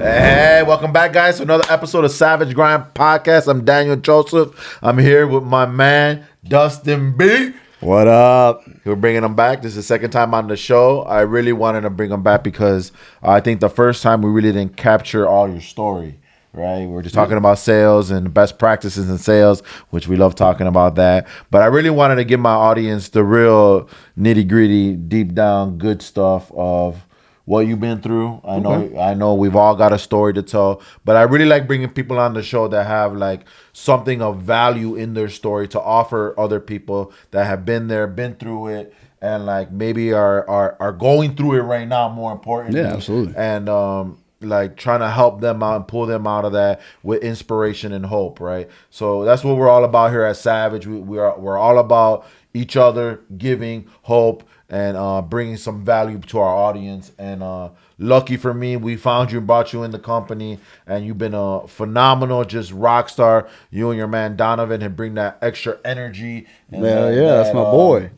Hey, welcome back, guys, to another episode of Savage Grind Podcast. I'm Daniel Joseph. I'm here with my man, Dustin B. What up? We're bringing him back. This is the second time on the show. I really wanted to bring him back because I think the first time we really didn't capture all your story, right? We were just talking about sales and best practices in sales, which we love talking about that. But I really wanted to give my audience the real nitty-gritty, deep down good stuff of what you've been through. I know we've all got a story to tell, but I really like bringing people on the show that have like something of value in their story to offer other people that have been there, been through it, and like maybe are going through it right now, more importantly. Yeah, absolutely. And like trying to help them out and pull them out of that with inspiration and hope, right? So that's what we're all about here at Savage. We're all about each other, giving hope and bringing some value to our audience. And lucky for me, we found you and brought you in the company, and you've been a phenomenal, just rock star. You and your man Donovan have bring that extra energy. And that's my boy.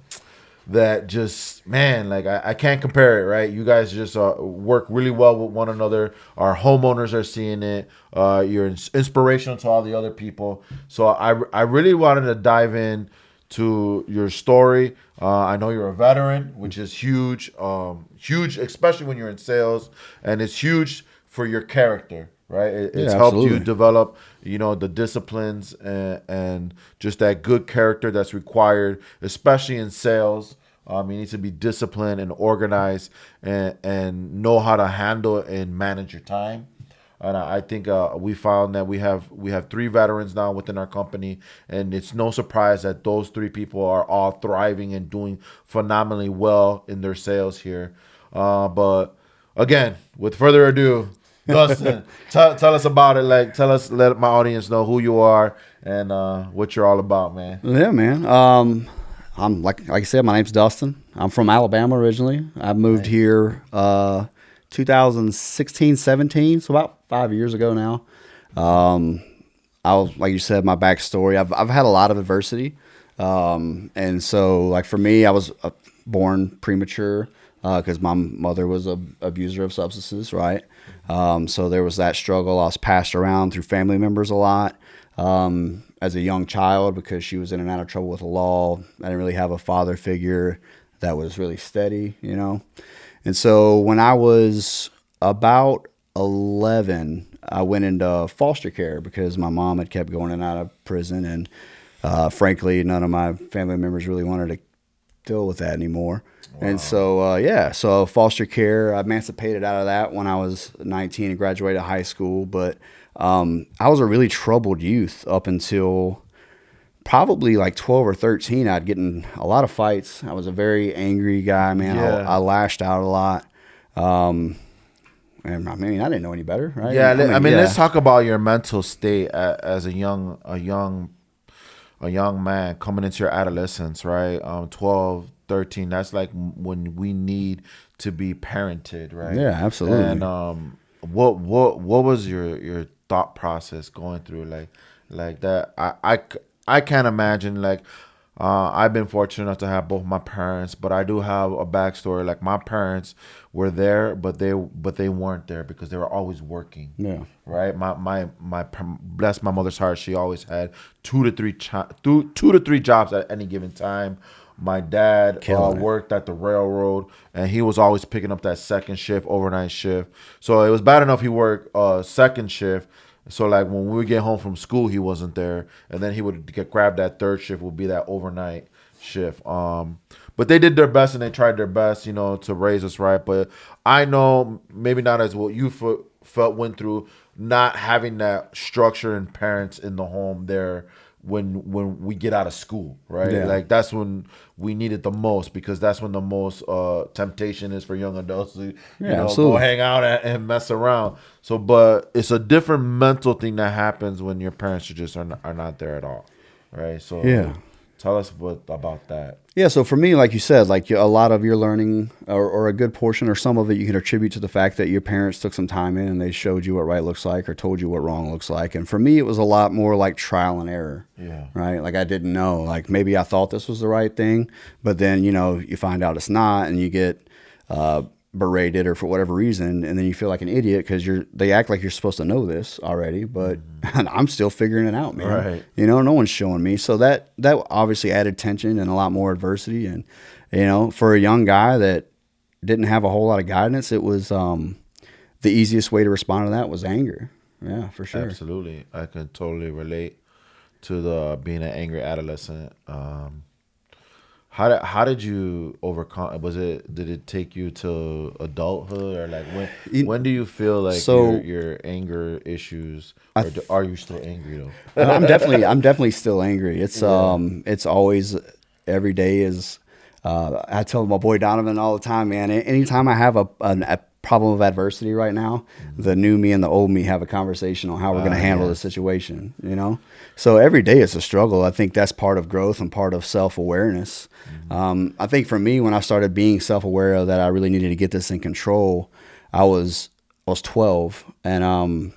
That just, man, like I can't compare it, right? You guys just work really well with one another. Our homeowners are seeing it. You're inspirational to all the other people. So I really wanted to dive in to your story. I know you're a veteran, which is huge, huge, especially when you're in sales, and it's huge for your character, right? It's helped you develop, the disciplines and just that good character that's required, especially in sales. You need to be disciplined and organized and know how to handle and manage your time. And I think we found that we have 3 veterans now within our company, and it's no surprise that those 3 people are all thriving and doing phenomenally well in their sales here. But again, with further ado, Dustin, tell us about it. Like, let my audience know who you are and what you're all about, man. Yeah, man. I'm like I said, my name's Dustin. I'm from Alabama originally. I moved here 2016, 17, so about 5 years ago now. I was, like you said, my backstory. I've had a lot of adversity, and so like for me, I was born premature because my mother was an abuser of substances, right? So there was that struggle. I was passed around through family members a lot as a young child because she was in and out of trouble with the law. I didn't really have a father figure that was really steady, And so when I was about 11, I went into foster care because my mom had kept going in and out of prison. And frankly, none of my family members really wanted to deal with that anymore. Wow. And so, so foster care, I emancipated out of that when I was 19 and graduated high school. But I was a really troubled youth up until probably like 12 or 13. I'd get in a lot of fights. I was a very angry guy, man. Yeah. I lashed out a lot. And I mean, I didn't know any better, right? Yeah, let's talk about your mental state as a young man coming into your adolescence, right? 12, 13, that's like when we need to be parented, right? Yeah, absolutely. And what was your thought process going through like that? I can't imagine. Like, I've been fortunate enough to have both my parents, but I do have a backstory. Like, my parents were there, but they weren't there because they were always working. Yeah. Right. My bless my mother's heart. She always had two to three jobs at any given time. My dad worked at the railroad, and he was always picking up that second shift, overnight shift. So it was bad enough he worked second shift. So like when we would get home from school, he wasn't there, and then he would grab that third shift, would be that overnight shift. But they did their best and they tried their best, to raise us right. But I know maybe not as what you went through, not having that structure and parents in the home there when we get out of school, right? Yeah. Like that's when we need it the most, because that's when the most temptation is for young adults to go hang out and mess around. So, but it's a different mental thing that happens when your parents are not there at all, right? So yeah. Tell us about that. Yeah, so for me, like you said, like a lot of your learning or a good portion or some of it you can attribute to the fact that your parents took some time in and they showed you what right looks like or told you what wrong looks like. And for me, it was a lot more like trial and error, right? Like I didn't know. Like maybe I thought this was the right thing, but then, you find out it's not, and you get berated or for whatever reason, and then you feel like an idiot because they act like you're supposed to know this already, but I'm still figuring it out, man. Right. You know, no one's showing me. So that obviously added tension and a lot more adversity. And you know, for a young guy that didn't have a whole lot of guidance, it was the easiest way to respond to that was anger. Yeah, for sure. Absolutely. I can totally relate to the being an angry adolescent. How did you overcome? Did it take you to adulthood, or like when do you feel like So- your anger issues, or are you still angry though? I'm definitely still angry. It's always every day is. I tell my boy Donovan all the time, man. Anytime I have a problem of adversity right now, the new me and the old me have a conversation on how we're going to handle the situation. You know, so every day it's a struggle. I think that's part of growth and part of self-awareness. I think for me, when I started being self-aware that I really needed to get this in control, I was 12, and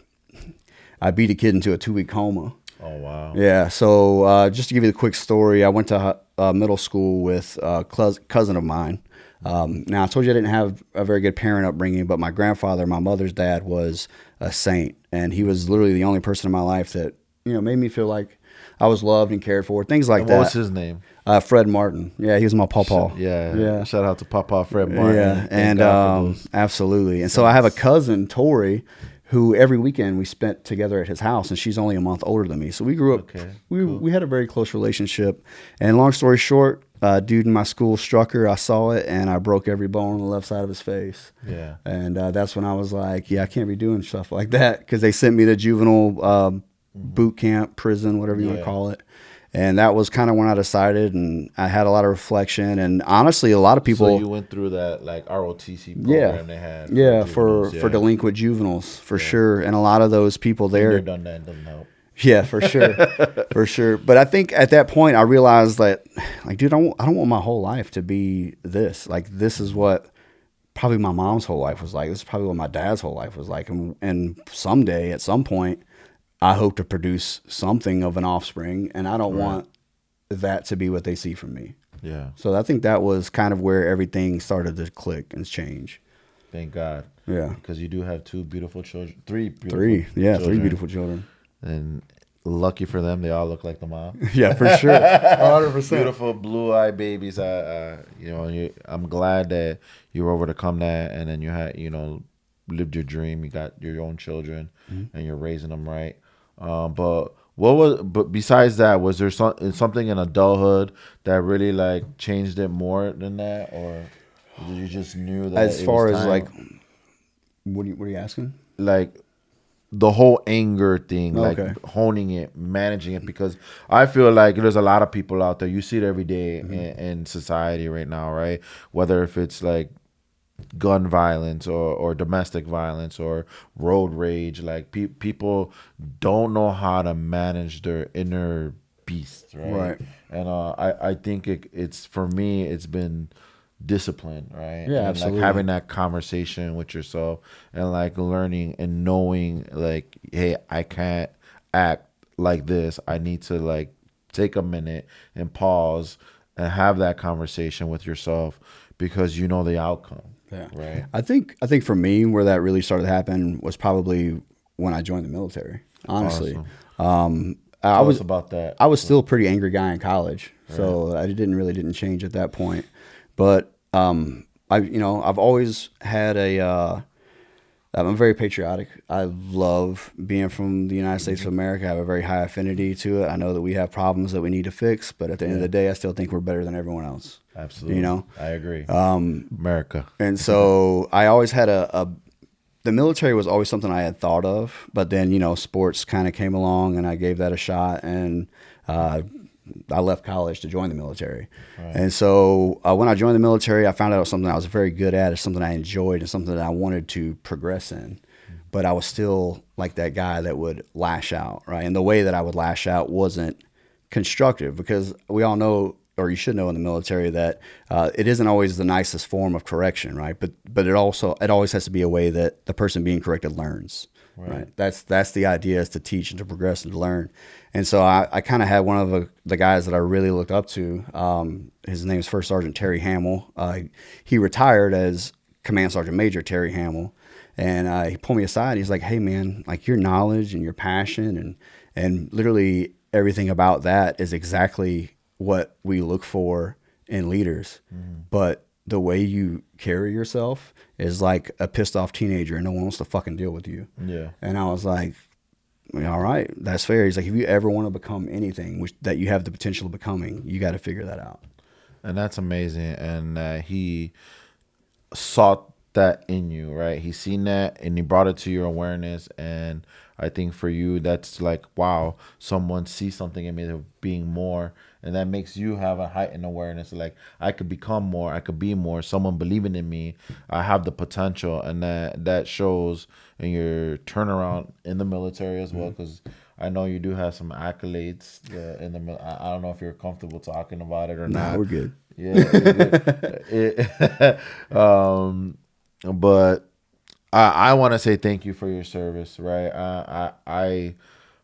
I beat a kid into a 2-week coma. Oh wow. Yeah. So just to give you the quick story, I went to middle school with a cousin of mine. Now, I told you I didn't have a very good parent upbringing, but my grandfather, my mother's dad, was a saint, and he was literally the only person in my life that, you know, made me feel like I was loved and cared for, things like And that. what was his name? Fred Martin. Yeah, he was my pawpaw. Yeah. Shout out to Papa Fred Martin. Yeah, Thank and God for those. absolutely. And so I have a cousin, Tori, who every weekend we spent together at his house, and she's only a month older than me. So we grew up. Okay, We had a very close relationship. And long story short, dude in my school struck her. I saw it, and I broke every bone on the left side of his face. Yeah. And that's when I was like, yeah, I can't be doing stuff like that, because they sent me to juvenile boot camp, prison, whatever you want to call it. And that was kind of when I decided, and I had a lot of reflection. And honestly, a lot of people. So you went through that like ROTC program they had. For delinquent juveniles, for sure. And a lot of those people there. They've done that, doesn't help. Yeah, for sure. For sure. But I think at that point I realized that, like, dude, I don't want my whole life to be this. Like, this is what probably my mom's whole life was like. This is probably what my dad's whole life was like. And someday, at some point, I hope to produce something of an offspring, and I don't want that to be what they see from me. Yeah. So I think that was kind of where everything started to click and change. Thank God. Yeah. Because you do have three beautiful children. Three Beautiful children. And lucky for them, they all look like the mom. Yeah, for sure. 100%. Beautiful blue-eyed babies. I'm glad that you were able to come that, and then you had, lived your dream. You got your own children, and you're raising them right. But besides that, was there something in adulthood that really like changed it more than that, or you just knew that? As far as like, what are you asking? Like the whole anger thing, like honing it, managing it, because I feel like there's a lot of people out there. You see it every day in society right now, right? Whether if it's like gun violence or domestic violence or road rage, like people don't know how to manage their inner beast, right? And I think it's for me, it's been discipline, right? Yeah, and absolutely. like having that conversation with yourself and like learning and knowing like, hey, I can't act like this. I need to like take a minute and pause and have that conversation with yourself, because you know the outcome. Yeah. Right. I think for me, where that really started to happen was probably when I joined the military. Honestly, Awesome. I was about that. I was still a pretty angry guy in college, so I didn't change at that point. But I've always had I'm very patriotic. I love being from the United States of America. I have a very high affinity to it. I know that we have problems that we need to fix, but at the end of the day, I still think we're better than everyone else. Absolutely. I agree. America. And so I always had the military was always something I had thought of, but then, sports kind of came along and I gave that a shot, and I left college to join the military. Right. And so when I joined the military, I found out it was something I was very good at. It's something I enjoyed and something that I wanted to progress in. But I was still like that guy that would lash out, right? And the way that I would lash out wasn't constructive, because we all know, or you should know in the military, that it isn't always the nicest form of correction, right? But it always has to be a way that the person being corrected learns. Right. That's the idea, is to teach and to progress and to learn. And so I kind of had one of the guys that I really looked up to. His name is First Sergeant Terry Hamill. He retired as Command Sergeant Major Terry Hamill, and he pulled me aside. He's like, "Hey man, like your knowledge and your passion and literally everything about that is exactly what we look for in leaders. But the way you carry yourself is like a pissed off teenager and no one wants to fucking deal with you." Yeah. And I was like, all right, that's fair. He's like, if you ever want to become anything that you have the potential of becoming, you got to figure that out. And that's amazing. And he saw that in you, right? He seen that and he brought it to your awareness. And I think for you, that's like, wow, someone sees something in me of being more. And that makes you have a heightened awareness. Like, I could become more, I could be more. Someone believing in me, I have the potential. And that shows in your turnaround in the military as well. Because I know you do have some accolades in the military. I don't know if you're comfortable talking about it or Nah, not. we're good. Yeah, but I want to say thank you for your service, right? I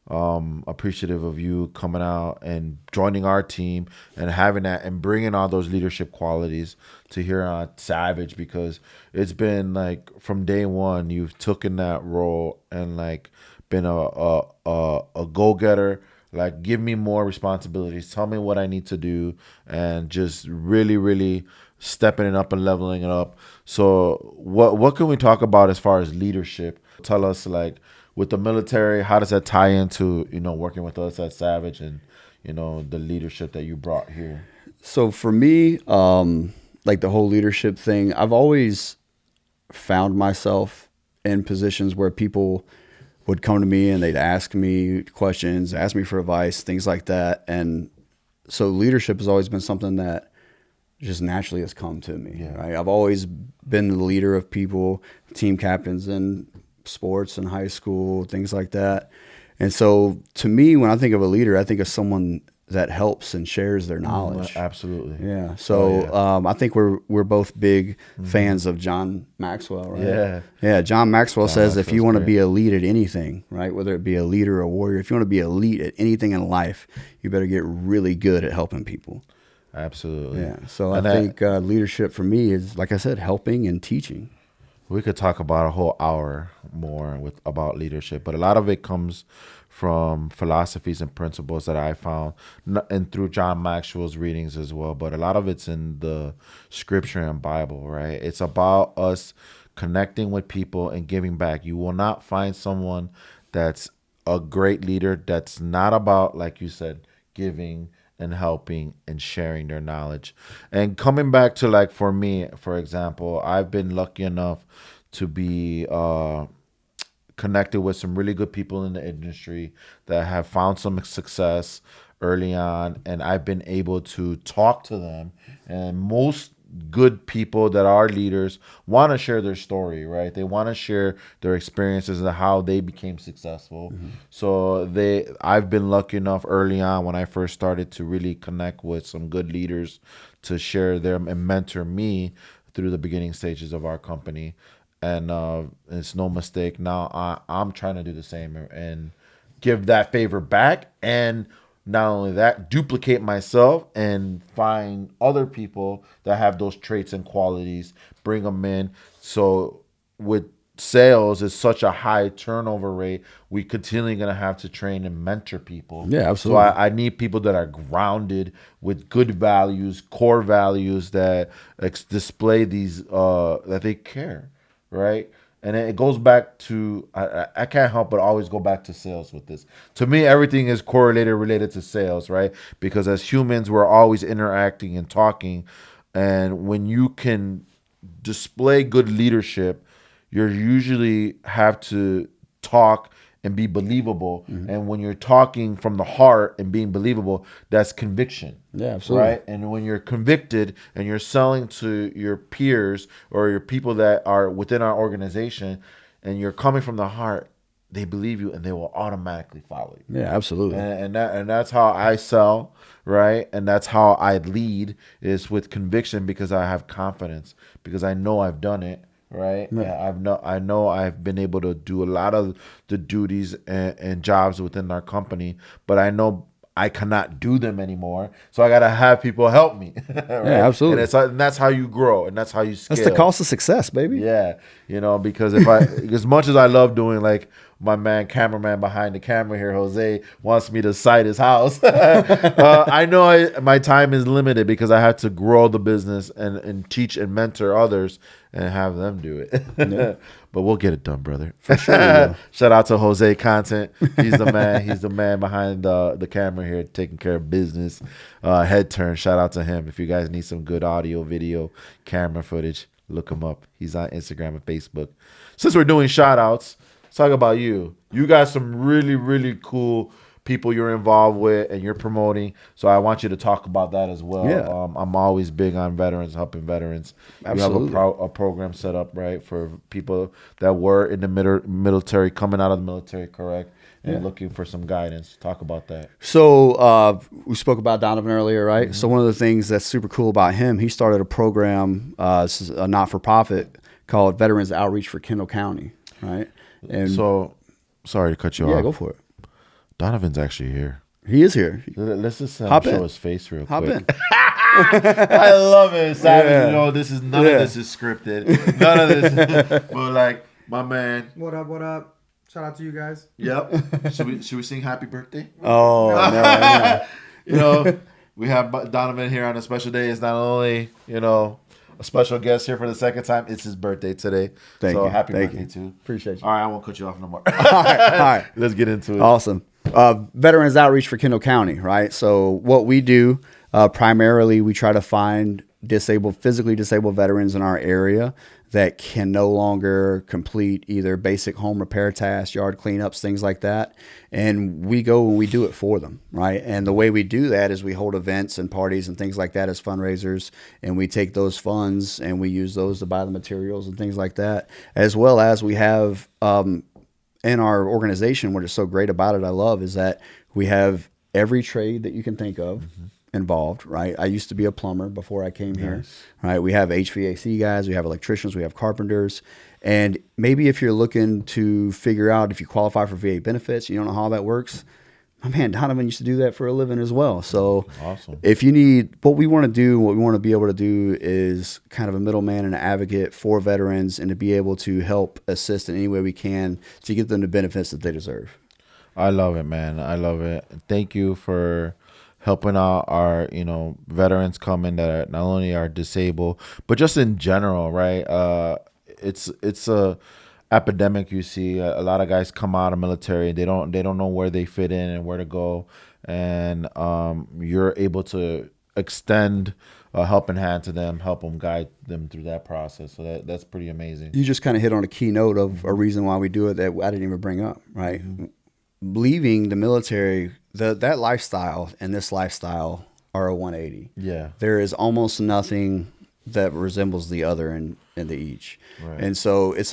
appreciative of you coming out and joining our team and having that and bringing all those leadership qualities to here on Savage, because it's been like from day one you've taken that role and like been a go getter. Like, give me more responsibilities. Tell me what I need to do, and just really, really stepping it up and leveling it up. So, what can we talk about as far as leadership? Tell us, like, with the military, how does that tie into working with us at Savage and the leadership that you brought here? So for me, like the whole leadership thing, I've always found myself in positions where people would come to me and they'd ask me questions, ask me for advice, things like that. And so leadership has always been something that just naturally has come to me. Yeah. Right? I've always been the leader of people, team captains in sports and high school, things like that. And so to me, when I think of a leader, I think of someone that helps and shares their knowledge. Absolutely. Yeah. So I think we're both big Mm-hmm. fans of John Maxwell, right? Yeah. Yeah. John Maxwell says if you Maxwell's want to great. be a lead at anything, right, whether it be a leader or a warrior, if you want to be a lead at anything in life, you better get really good at helping people. Absolutely. Yeah. So And I think leadership for me is, like I said, helping and teaching. we could talk about a whole hour more about leadership, but a lot of it comes from philosophies and principles that I found, and through John Maxwell's readings as well. But a lot of it's in the scripture and Bible, right? It's about us connecting with people and giving back. You will not find someone that's a great leader that's not about, like you said, giving and helping and sharing their knowledge. And coming back to, like, for me, for example, I've been lucky enough to be connected with some really good people in the industry that have found some success early on, and I've been able to talk to them. And most good people that are leaders want to share their story, right? They want to share their experiences and how they became successful. So I've been lucky enough early on when I first started to really connect with some good leaders to share them and mentor me through the beginning stages of our company. And it's no mistake. Now I'm trying to do the same and give that favor back. And not only that, duplicate myself and find other people that have those traits and qualities, bring them in. So with sales, it's such a high turnover rate. We continually going to have to train and mentor people. Yeah, So absolutely. I need people that are grounded with good values, core values that display these, that they care. Right. And it goes back to, I can't help but always go back to sales with this. To me, everything is correlated, related to sales, right? Because as humans, we're always interacting and talking. And when you can display good leadership, you usually have to talk and be believable. And when you're talking from the heart and being believable, that's conviction. Yeah, absolutely. Right. And when you're convicted and you're selling to your peers or your people that are within our organization and you're coming from the heart, they believe you and they will automatically follow you. Yeah, absolutely. And that's how I sell, right? And that's how I lead, is with conviction, because I have confidence, because I know I've done it, right? Yeah. I know I've been able to do a lot of the duties and jobs within our company, but I know I cannot do them anymore, so I gotta have people help me. Right? Yeah, absolutely. And that's how you grow, and that's how you scale. That's the cost of success, baby. Yeah, because if I, as much as I love doing, like my cameraman behind the camera here, Jose wants me to site his house. I know my time is limited because I have to grow the business and teach and mentor others and have them do it. Yeah. But we'll get it done, brother. For sure we will. Shout out to Jose Content. He's the man. He's the man behind the camera here, taking care of business. Head turn. Shout out to him. If you guys need some good audio, video, camera footage, look him up. He's on Instagram and Facebook. Since we're doing shout outs, let's talk about you. You got some really, really cool people you're involved with and you're promoting. So I want you to talk about that as well. Yeah. I'm always big on veterans, helping veterans. Absolutely. You have a program set up, right, for people that were in the military, coming out of the military, correct? And looking for some guidance. Talk about that. So we spoke about Donovan earlier, right? Mm-hmm. So one of the things that's super cool about him, he started a program, this is a not-for-profit, called Veterans Outreach for Kendall County, right? And so, sorry to cut you off. Yeah, go for it. Donovan's actually here. He is here. Let's just show his face real Hop quick. in. I love it, Savage. Yeah. You know, none of this is scripted. None of this. But like, my man. What up? What up? Shout out to you guys. Yep. Should we sing Happy Birthday? Oh, no. You know, we have Donovan here on a special day. It's not only, a special guest here for the second time. It's his birthday today. Thank you. Happy Thank birthday you. too. Appreciate you. All right, I won't cut you off no more. All right. Let's get into it. Awesome. Veterans Outreach for Kendall County, right? So what we do, primarily we try to find physically disabled veterans in our area that can no longer complete either basic home repair tasks, yard cleanups, things like that. And we go and we do it for them, right? And the way we do that is we hold events and parties and things like that as fundraisers, and we take those funds and we use those to buy the materials and things like that, as well as we have in our organization, what is so great about it, I love, is that we have every trade that you can think of involved, right? I used to be a plumber before I came here, right? We have HVAC guys, we have electricians, we have carpenters. And maybe if you're looking to figure out if you qualify for VA benefits, you don't know how that works, my man Donovan used to do that for a living as well. So awesome. If you need, what we want to be able to do is kind of a middleman and an advocate for veterans and to be able to help assist in any way we can to get them the benefits that they deserve. I love it, man. I love it. Thank you for helping out our, veterans coming that not only are disabled, but just in general, right? It's a epidemic. You see a lot of guys come out of military. They don't know where they fit in and where to go. And you're able to extend a helping hand to them, help them, guide them through that process. So that's pretty amazing. You just kind of hit on a keynote of a reason why we do it that I didn't even bring up, right? Mm-hmm. Leaving the military, that lifestyle and this lifestyle are a 180. Yeah. There is almost nothing that resembles the other in the each. Right. And so it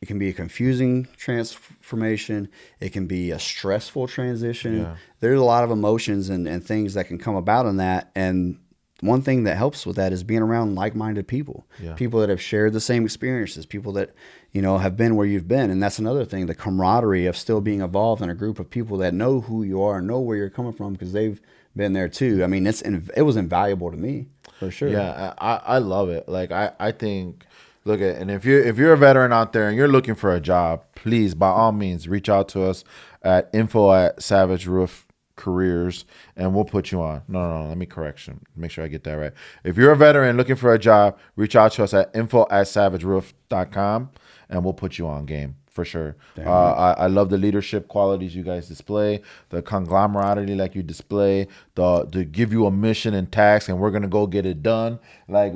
can be a confusing transformation. It can be a stressful transition. Yeah. There's a lot of emotions and things that can come about in that. And one thing that helps with that is being around like-minded people, people that have shared the same experiences, people that, have been where you've been. And that's another thing, the camaraderie of still being involved in a group of people that know who you are and know where you're coming from because they've been there too. I mean, it was invaluable to me for sure. Yeah, I love it. Like I think, look at, and if you're a veteran out there and you're looking for a job, please by all means reach out to us at info@Savage Roof Careers and we'll put you on. No, let me correction. Make sure I get that right. If you're a veteran looking for a job, reach out to us at info@savageroof.com and we'll put you on game for sure. I love the leadership qualities you guys display, the conglomerate like you display, to give you a mission and task and we're gonna go get it done. Like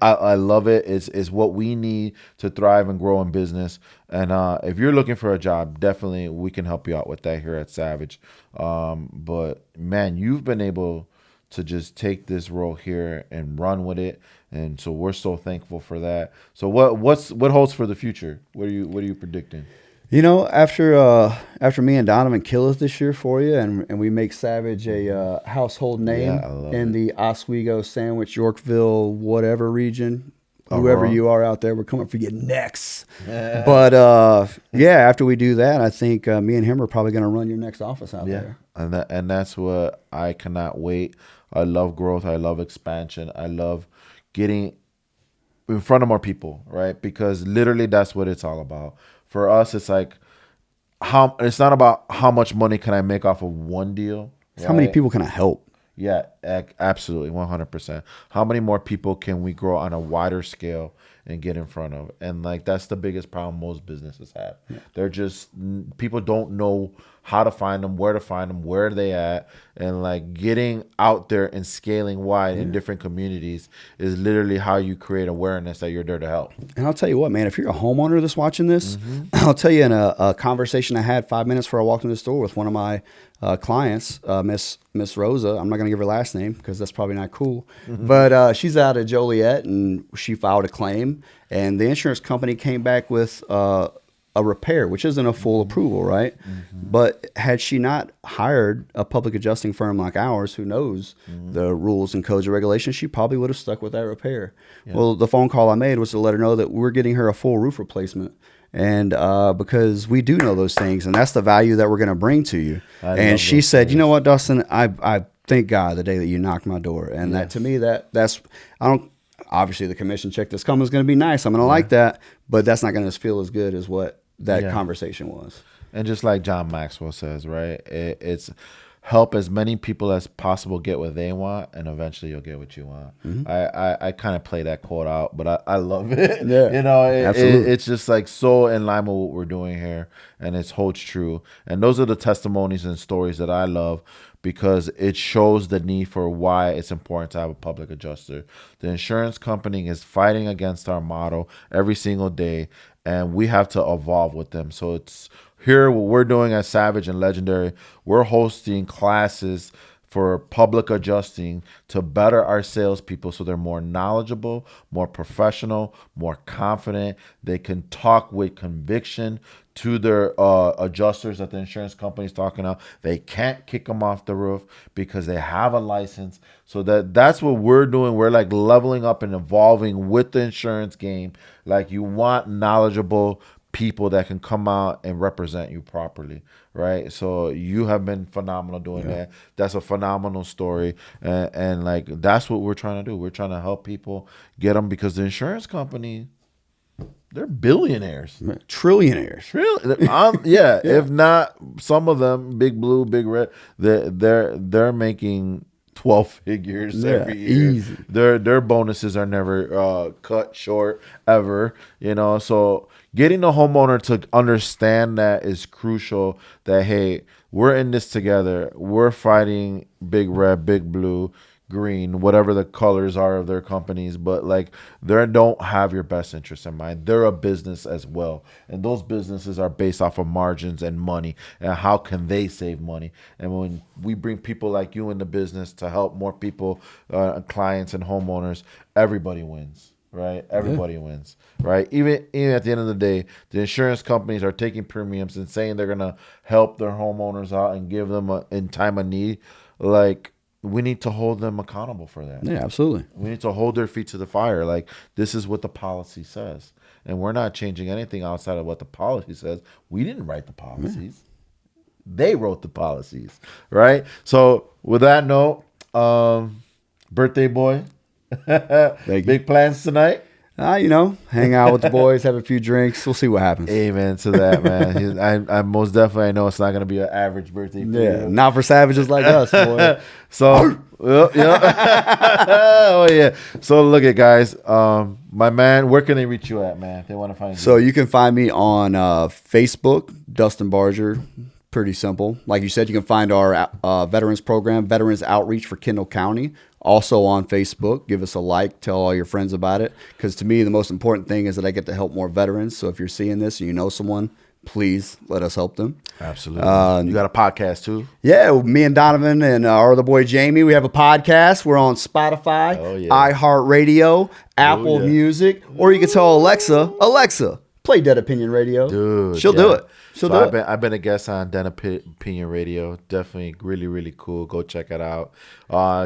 I love it. It's what we need to thrive and grow in business. And if you're looking for a job, definitely we can help you out with that here at Savage. But man, you've been able to just take this role here and run with it, and so we're so thankful for that. So what holds for the future? What are you predicting? After me and Donovan kill it this year for you, and we make Savage a household name in the Oswego, Sandwich, Yorkville, whatever region, whoever you are out there, we're coming for you next. But after we do that, I think me and him are probably going to run your next office out there. And that's what I cannot wait. I love growth. I love expansion. I love getting in front of more people, right? Because literally that's what it's all about. For us, it's like it's not about how much money can I make off of one deal. Right? How many people can I help? Yeah, absolutely, 100%. How many more people can we grow on a wider scale and get in front of? And like that's the biggest problem most businesses have. Yeah. They're just people don't know how to find them, where to find them, where are they at, and like getting out there and scaling wide in different communities is literally how you create awareness that you're there to help. And I'll tell you what, man, if you're a homeowner that's watching this, I'll tell you in a conversation I had 5 minutes before I walked in the store with one of my clients, Miss Rosa. I'm not going to give her last name because that's probably not cool. But she's out of Joliet, and she filed a claim, and the insurance company came back with a repair, which isn't a full approval, right? But had she not hired a public adjusting firm like ours, who knows the rules and codes and regulations, she probably would have stuck with that repair. Yeah. Well, the phone call I made was to let her know that we're getting her a full roof replacement. And because we do know those things, and that's the value that we're going to bring to you. And she said, "You know what, Dustin? I thank God the day that you knocked my door." And that to me, that's I don't. Obviously, the commission check that's coming is going to be nice. I'm going to like that, but that's not going to feel as good as what that conversation was. And just like John Maxwell says, right? It's help as many people as possible get what they want, and eventually you'll get what you want. I kind of play that quote out, but I love it. Yeah, you know, absolutely. It's just like so in line with what we're doing here, and it holds true. And those are the testimonies and stories that I love, because it shows the need for why it's important to have a public adjuster. The insurance company is fighting against our model every single day, and we have to evolve with them. So it's here what we're doing at Savage and Legendary. We're hosting classes for public adjusting to better our salespeople so they're more knowledgeable, more professional, more confident. They can talk with conviction to their adjusters that the insurance company is talking about. They can't kick them off the roof because they have a license. So that's what we're doing. We're like leveling up and evolving with the insurance game. Like, you want knowledgeable people that can come out and represent you properly, right? So you have been phenomenal doing that. That's a phenomenal story, and like that's what we're trying to do. We're trying to help people get them, because the insurance company, they're billionaires, trillionaires. If not some of them, Big Blue, Big Red, they're making 12 figures every year. Easy. Their bonuses are never cut short ever, you know. So getting the homeowner to understand that is crucial, that hey, we're in this together. We're fighting Big Red, Big Blue, Green, whatever the colors are of their companies, but like they don't have your best interest in mind. They're a business as well, and those businesses are based off of margins and money, and how can they save money. And when we bring people like you into business to help more people, clients and homeowners, everybody wins. Right, everybody wins. Right, even at the end of the day, the insurance companies are taking premiums and saying they're gonna help their homeowners out and give them in time of need. Like, we need to hold them accountable for that. Yeah, absolutely. We need to hold their feet to the fire. Like, this is what the policy says, and we're not changing anything outside of what the policy says. We didn't write the policies; they wrote the policies, right? So, with that note, birthday boy. Big plans tonight? Hang out with the boys, have a few drinks. We'll see what happens. Amen to that, man. I most definitely know it's not going to be an average birthday. Yeah, not for savages like us, boy. So, oh yeah. So look at guys. My man, where can they reach you at, man? If they want to find you. So you can find me on Facebook, Dustin Barger. Pretty simple. Like you said, you can find our veterans program, Veterans Outreach for Kendall County, also on Facebook. Give us a like, tell all your friends about it. Because to me, the most important thing is that I get to help more veterans. So if you're seeing this and you know someone, please let us help them. Absolutely. You got a podcast too? Yeah, me and Donovan and our other boy Jamie, we have a podcast. We're on Spotify, iHeartRadio, Apple Music, or you can tell Alexa, play Dead Opinion Radio. Dude, she'll do it. I've been a guest on Den Opinion Radio. Definitely really, really cool. Go check it out.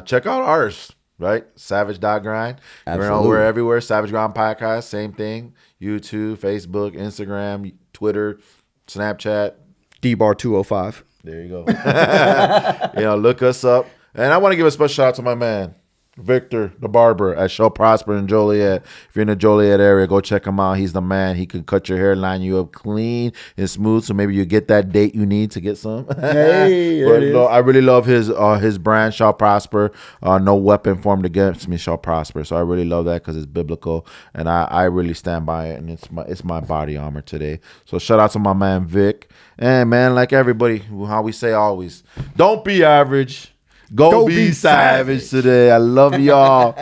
Check out ours. right? Savage Grind. Absolutely. We're everywhere. Savage Grind Podcast, same thing. YouTube, Facebook, Instagram, Twitter, Snapchat. DBar205. There you go. Look us up. And I want to give a special shout out to my man, Victor, the barber at Show Prosper in Joliet. If you're in the Joliet area, go check him out. He's the man. He can cut your hair, line you up clean and smooth, so maybe you get that date you need to get some. Hey, But I really love his brand, Shall Prosper. No weapon formed against me shall prosper. So I really love that because it's biblical, and I really stand by it, and it's my body armor today. So shout out to my man Vic, and man, like everybody, how we say always, don't be average. Go be savage today. I love y'all.